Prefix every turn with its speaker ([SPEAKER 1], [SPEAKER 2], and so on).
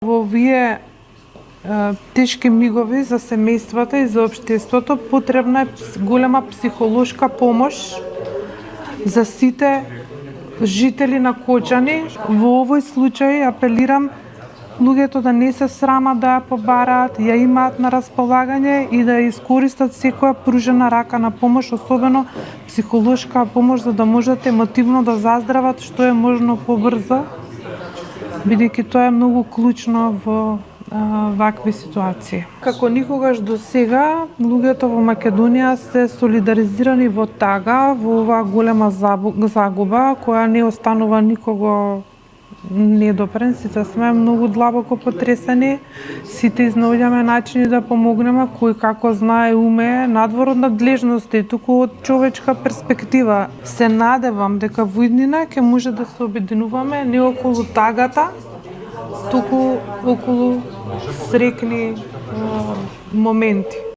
[SPEAKER 1] Во овие тешки мигови за семејствата и за општеството потребна е голема психолошка помош за сите жители на Кочани. Во овој случај апелирам луѓето да не се срамат да ја побараат, ја имаат на располагање и да ја искористат секоја пружена рака на помош, особено психолошка помош, за да можат емотивно да заздрават што е можно побрзо, бидејќи тоа е многу клучно во вакви ситуации. Како никогаш до сега, луѓето во Македонија се солидаризирани во тага, во оваа голема загуба, која не останува никого недопрен. Сите сме многу длабоко потресени, сите изнаоѓаме начини да помогнеме, кој како знае умее, надвор од надлежности, туку од човечка перспектива. Се надевам дека во иднина ќе може да се обединуваме не околу тагата, туку околу срекни моменти.